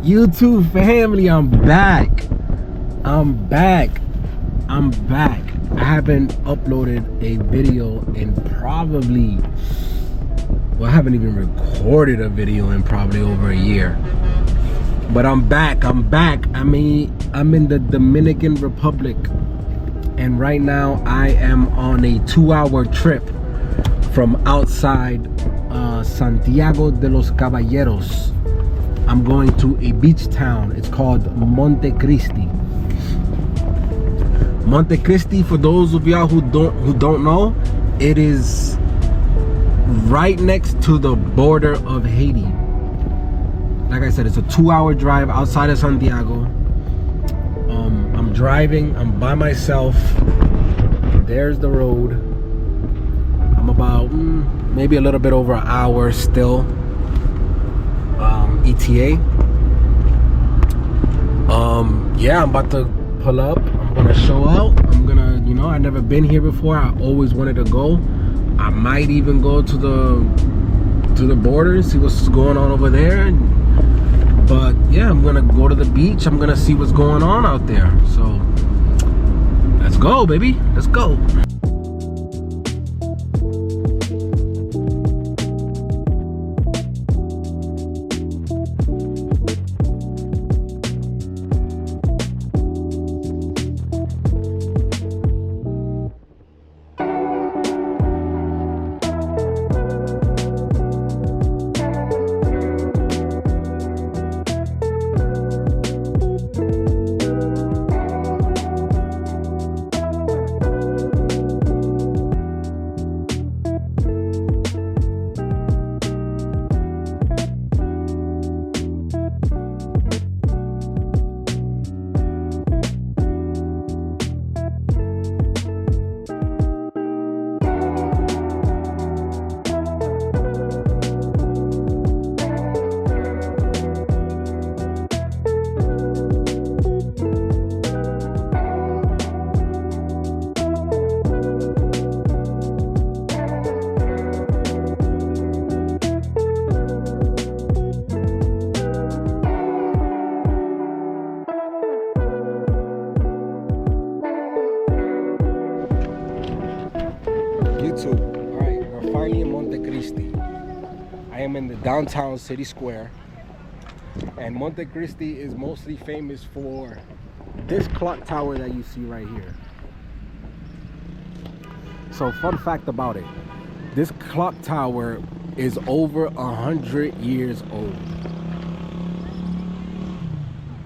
YouTube family, I'm back. I haven't uploaded a video in probably, well, I haven't even recorded a video in probably over a year. But I'm back. I mean, I'm in the Dominican Republic, and right now I am on a 2-hour trip from outside Santiago de los Caballeros. I'm going to a beach town. It's called Monte Cristi. Monte Cristi, for those of y'all who don't know, it is right next to the border of Haiti. Like I said, it's a 2-hour drive outside of Santiago. I'm driving. I'm by myself. There's the road. I'm about maybe a little bit over an hour still. ETA. Yeah, I'm about to pull up. I'm gonna show out. I'm gonna, I've never been here before. I always wanted to go. I might even go to the border and see what's going on over there. But yeah, I'm gonna go to the beach. I'm gonna see what's going on out there. So let's go, baby. Let's go. Alright, we're finally in Monte Cristi. I am in the downtown city square, and Monte Cristi is mostly famous for this clock tower that you see right here. So, fun fact about it, this clock tower is over 100 years old.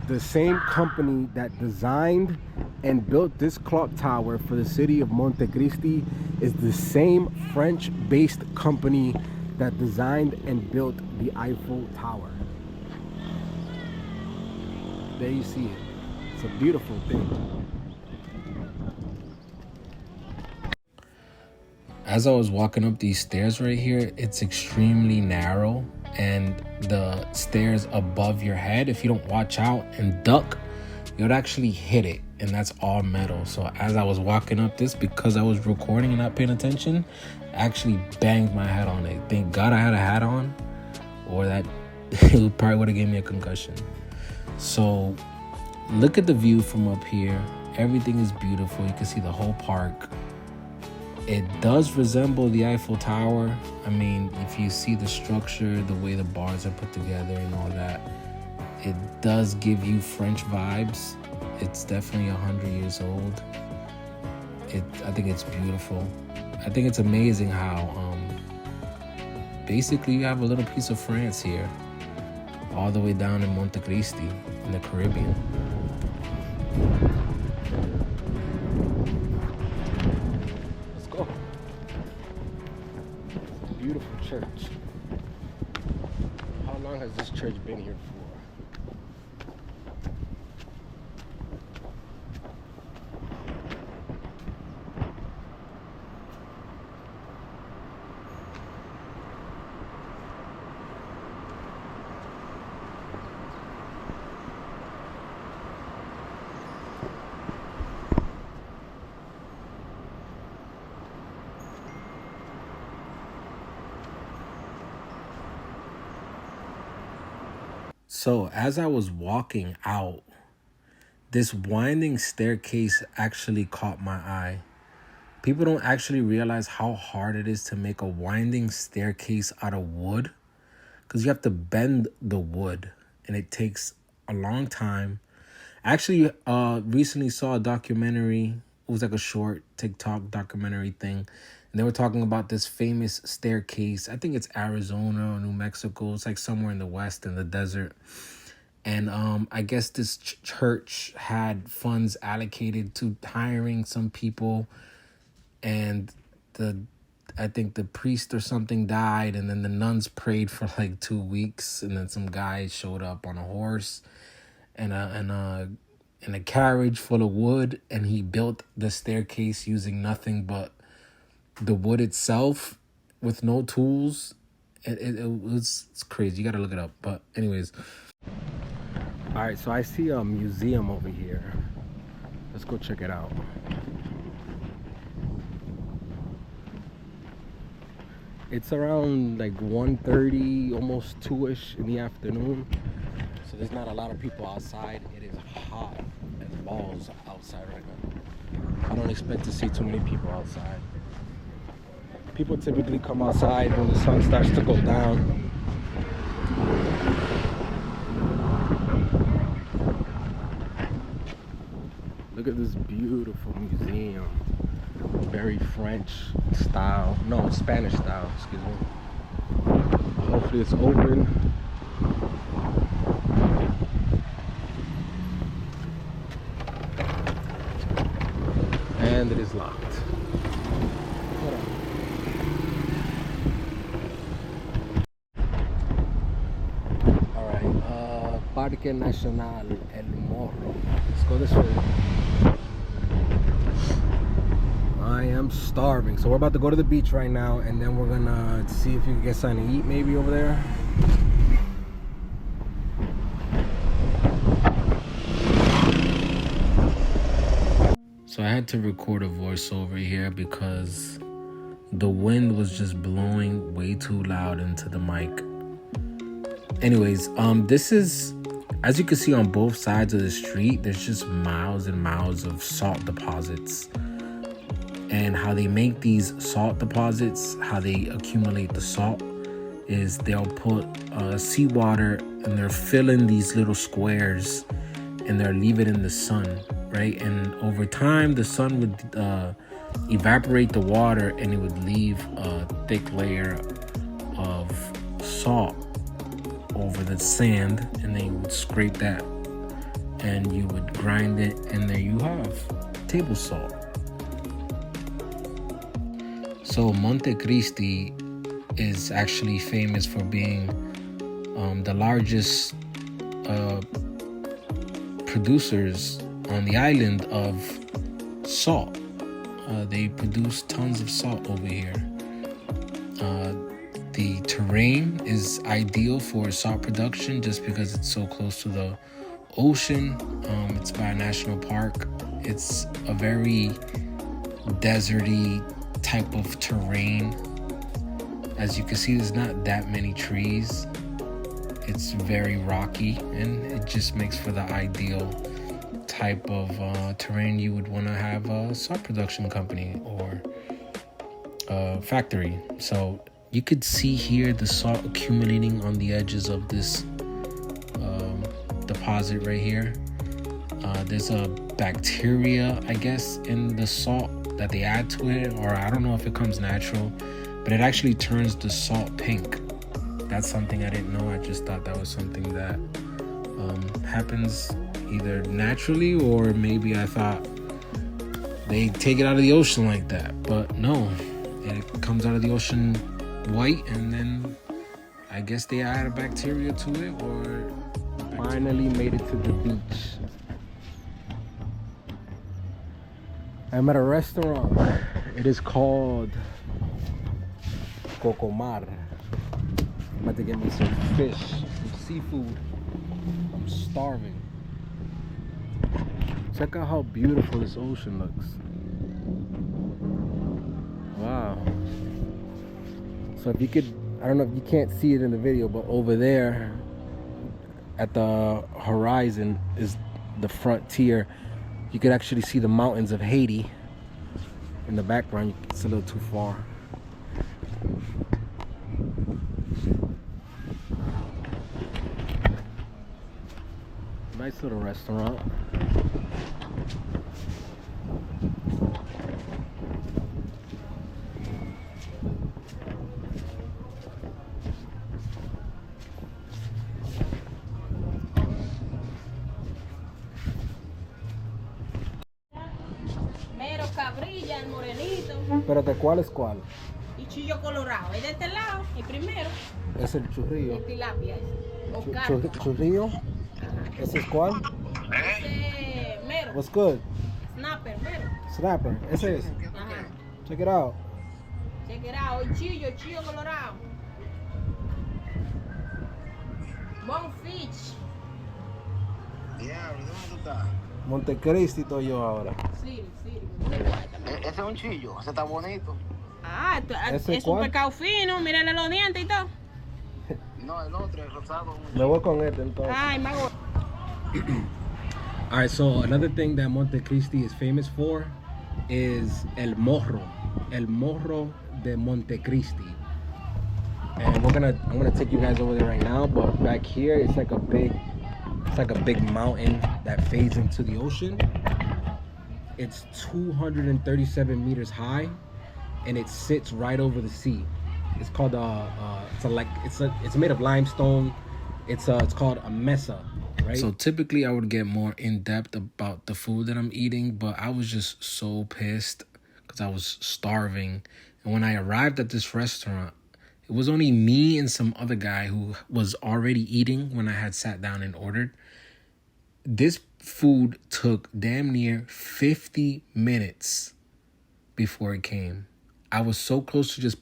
The same company that designed and built this clock tower for the city of Monte Cristi is the same French-based company that designed and built the Eiffel Tower. There you see it. It's a beautiful thing. As I was walking up these stairs right here, it's extremely narrow, and the stairs above your head, if you don't watch out and duck, you'd actually hit it, and that's all metal. So as I was walking up this, because I was recording and not paying attention, I actually banged my head on it. Thank God I had a hat on, or that it probably would have given me a concussion. So look at the view from up here. Everything is beautiful. You can see the whole park. It does resemble the Eiffel Tower. I mean, if you see the structure, the way the bars are put together and all that, it does give you French vibes. It's definitely 100 years old. I think it's beautiful. I think it's amazing how basically you have a little piece of France here, all the way down in Monte Cristi in the Caribbean. Let's go. It's a beautiful church. How long has this church been here for? So as I was walking out, this winding staircase actually caught my eye. People don't actually realize how hard it is to make a winding staircase out of wood, because you have to bend the wood and it takes a long time. I actually recently saw a documentary. It was like a short TikTok documentary thing. And they were talking about this famous staircase. I think it's Arizona or New Mexico. It's like somewhere in the West in the desert. And I guess this church had funds allocated to hiring some people. And I think the priest or something died. And then the nuns prayed for like 2 weeks. And then some guy showed up on a horse and a carriage full of wood. And he built the staircase using nothing but the wood itself with no tools. It's crazy. You gotta look it up. But anyways, all right, so I see a museum over here. Let's go check it out. It's around like 1:30, almost 2ish in the afternoon, so there's not a lot of people outside. It is hot as balls outside right now. I don't expect to see too many people outside. People typically come outside when the sun starts to go down. Look at this beautiful museum. Very French style. No, Spanish style, excuse me. Hopefully it's open. And it is locked. Parque Nacional El Morro. Let's go this way. I am starving, so we're about to go to the beach right now, and then we're gonna see if you can get something to eat maybe over there. So I had to record a voiceover here because the wind was just blowing way too loud into the mic. Anyways, this is, as you can see on both sides of the street, there's just miles and miles of salt deposits. And how they make these salt deposits, how they accumulate the salt, is they'll put seawater and they're filling these little squares and they'll leave it in the sun, right? And over time, the sun would evaporate the water and it would leave a thick layer of salt over the sand, and then you would scrape that and you would grind it, and there you have table salt. So Monte Cristi is actually famous for being the largest producers on the island of salt. They produce tons of salt over here. The terrain is ideal for salt production just because it's so close to the ocean. It's by a national park. It's a very deserty type of terrain. As you can see, there's not that many trees. It's very rocky, and it just makes for the ideal type of terrain you would want to have a salt production company or factory. So you could see here the salt accumulating on the edges of this deposit right here. There's a bacteria, I guess, in the salt that they add to it, or I don't know if it comes natural, but it actually turns the salt pink. That's something I didn't know. I just thought that was something that happens either naturally, or maybe I thought they take it out of the ocean like that, but no, it comes out of the ocean white, and then I guess they add a bacteria to it, or finally made it to the beach. I'm at a restaurant. It is called Cocomar. I'm about to get me some fish, some seafood. I'm starving. Check out how beautiful this ocean looks. Wow. So if you could, I don't know if you can't see it in the video, but over there, at the horizon is the frontier. You could actually see the mountains of Haiti in the background. It's a little too far. Nice little restaurant. Cabrilla, el morenito. Espérate, ¿cuál es cuál? Y chillo colorado. Es de este lado, el primero. Es el churrillo. El tilapia. O carne. Churrillo. ¿Ese es cuál? Ese mero. What's good? Snapper, mero. Snapper. Ese es. Ajá. Check it out. Check it out. El chillo colorado. Bonfish. Diablo, ¿dónde tú estás? Monte Cristi estoy yo ahora. Sí. Ese es un chillo, ese está bonito. Ah, ¿Ese es cuál? un pescado fino. Mírenle los dientes y todo. No, el otro, el rosado. Me voy con este entonces. Ay, mago. All right, so another thing that Monte Cristi is famous for is el Morro de Monte Cristi. And I'm gonna take you guys over there right now, but back here it's like a big mountain that fades into the ocean. It's 237 meters high, and it sits right over the sea. It's called it's made of limestone. It's called a mesa, right? So typically I would get more in depth about the food that I'm eating, but I was just so pissed because I was starving. And when I arrived at this restaurant, it was only me and some other guy who was already eating when I had sat down and ordered. This food took damn near 50 minutes before it came. I was so close to just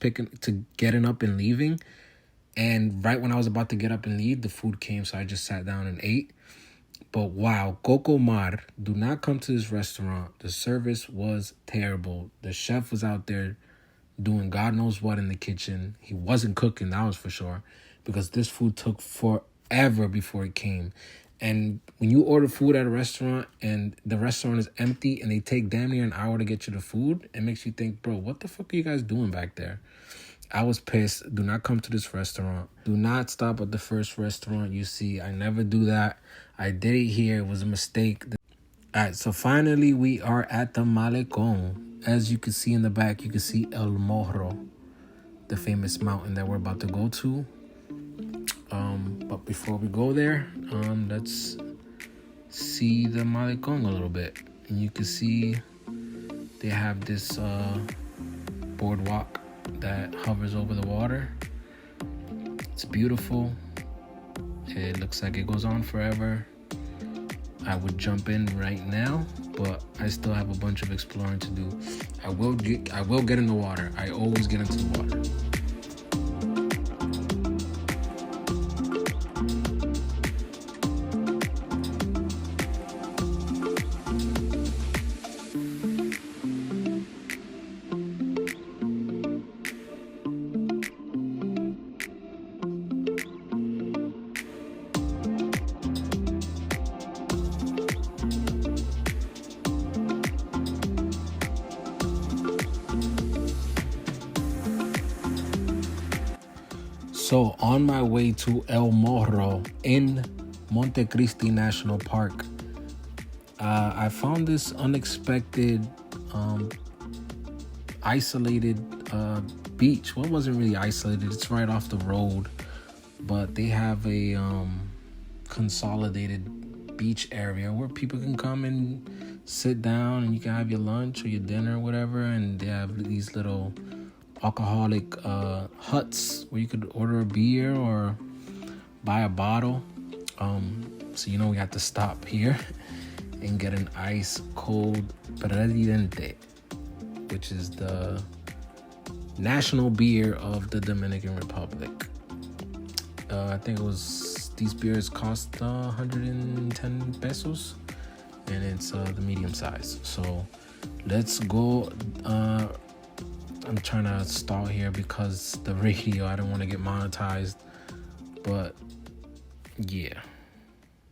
getting up and leaving. And right when I was about to get up and leave, the food came. So I just sat down and ate. But wow, Coco Mar, do not come to this restaurant. The service was terrible. The chef was out there doing God knows what in the kitchen. He wasn't cooking, that was for sure. Because this food took forever before it came. And when you order food at a restaurant and the restaurant is empty and they take damn near an hour to get you the food, it makes you think, bro, what the fuck are you guys doing back there? I was pissed. Do not come to this restaurant. Do not stop at the first restaurant you see. I never do that. I did it here. It was a mistake. All right, so finally we are at the Malecón. As you can see in the back, you can see El Morro, the famous mountain that we're about to go to. But before we go there, let's see the Malecón a little bit. And you can see they have this boardwalk that hovers over the water. It's beautiful. It looks like it goes on forever. I would jump in right now, but I still have a bunch of exploring to do. I will get in the water. I always get into the water. So on my way to El Morro in Monte Cristi National Park, I found this unexpected, isolated beach. Well, it wasn't really isolated. It's right off the road, but they have a consolidated beach area where people can come and sit down and you can have your lunch or your dinner or whatever. And they have these little alcoholic huts where you could order a beer or buy a bottle. So we have to stop here and get an ice cold Presidente, which is the national beer of the Dominican Republic. I think these beers cost 110 pesos, and it's the medium size. So let's go. I'm trying to stall here because the radio, I don't want to get monetized, but yeah.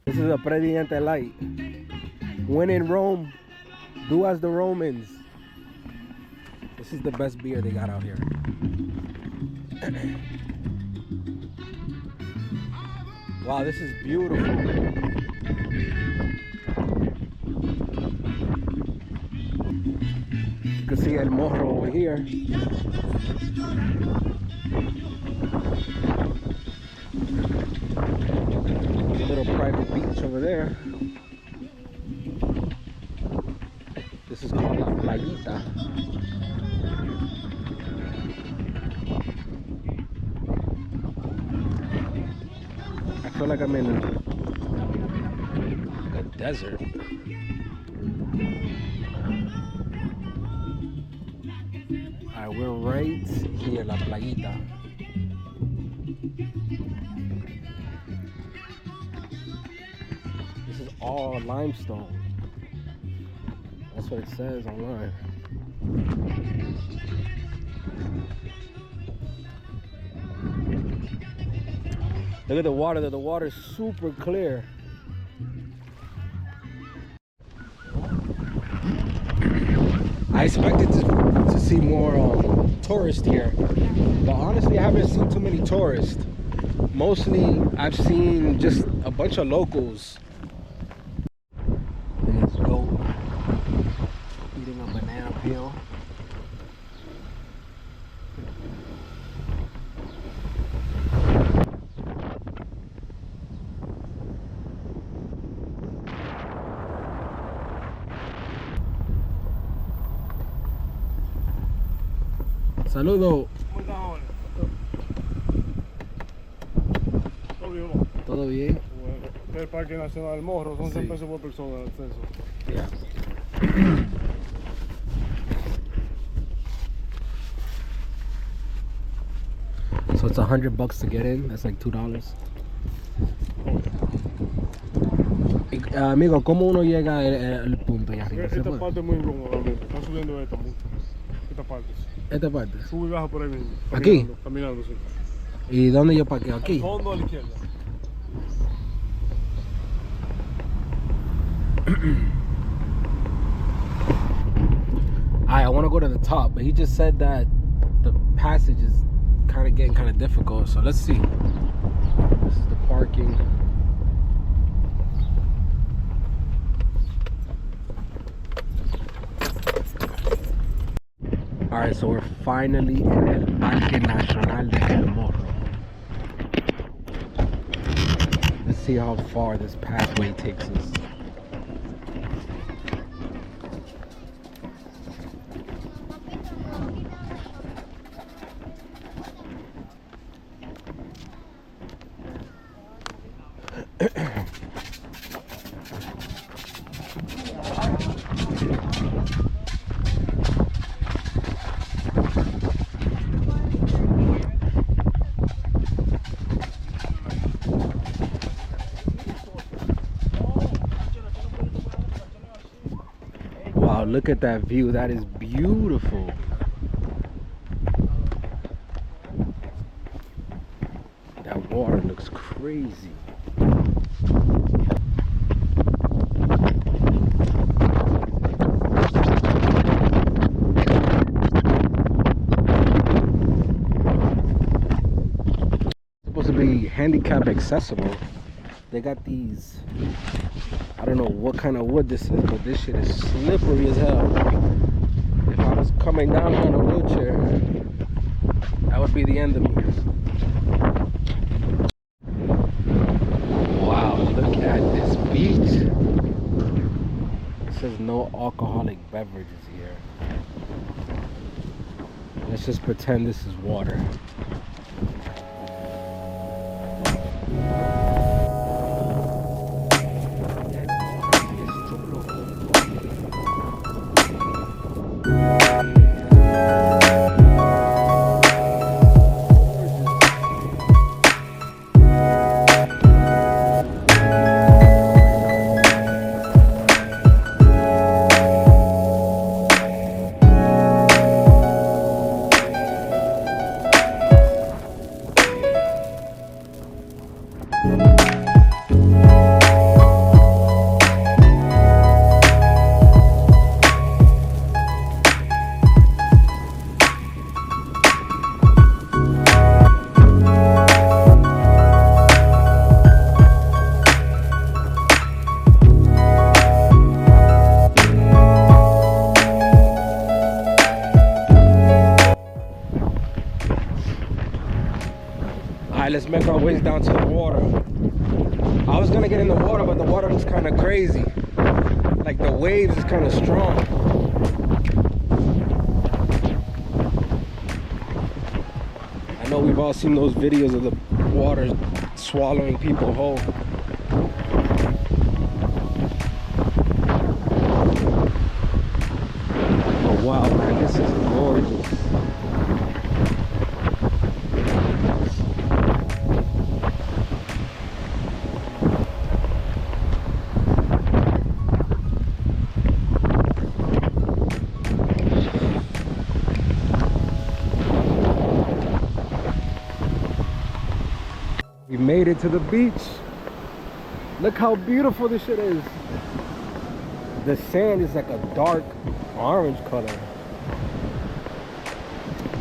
This is a Presidente Light. When in Rome, do as the Romans. This is the best beer they got out here. Wow, this is beautiful. You can see El Morro over here. A little private beach over there. This is called La Playita. I feel like I'm in a desert. Alright, we're right here, La Playita. This is all limestone. That's what it says online. Look at the water. The water is super clear. I expected to see more tourists here, but honestly I haven't seen too many tourists. Mostly I've seen just a bunch of locals. Let's go eating a banana peel. Saludo. ¿Todo bien? Bueno, el Parque Nacional del Morro son 100 pesos por persona el acceso. Yeah. So it's $100 to get in. That's like $2. Amigo, ¿cómo uno llega al punto allá arriba? Esta parte es muy incómoda realmente. Está subiendo esta mucho. Esta parte. Esta parte. Sube y baja por ahí mismo. ¿Aquí? Caminando, sí. ¿Y dónde yo parqueo? Aquí. Al fondo a la izquierda. I want to go to the top, but he just said that the passage is kind of getting kind of difficult. So let's see. This is the parking. All right, so we're finally in El Parque Nacional de El Morro. Let's see how far this pathway takes us. Wow, look at that view. That is beautiful. That water looks crazy. Supposed to be handicap accessible. They got these, I don't know what kind of wood this is, but this shit is slippery as hell. If I was coming down on a wheelchair, that would be the end of me. Wow, look at this beach. It says no alcoholic beverages here. Let's just pretend this is water. Alright, let's make our ways down to the water. I was gonna get in the water, but the water looks kind of crazy. Like the waves is kind of strong. I know we've all seen those videos of the water swallowing people whole. Oh wow, man, this is gorgeous. We made it to the beach. Look how beautiful this shit is. The sand is like a dark orange color.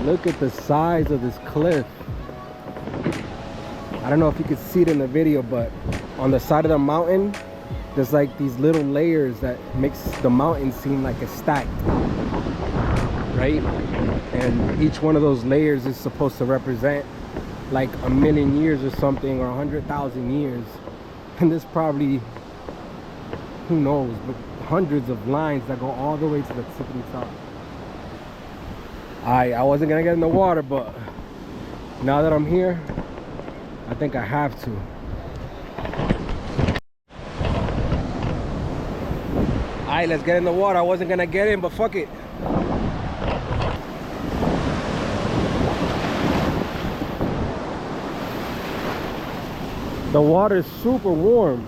Look at the size of this cliff. I don't know if you could see it in the video, but on the side of the mountain, there's like these little layers that makes the mountain seem like it's stacked, right? And each one of those layers is supposed to represent like 1,000,000 years or something, or 100,000 years. And there's probably, who knows, but hundreds of lines that go all the way to the tip of the top. I wasn't gonna get in the water, but now that I'm here, I think I have to. Alright, let's get in the water. I wasn't gonna get in, but fuck it. The water is super warm.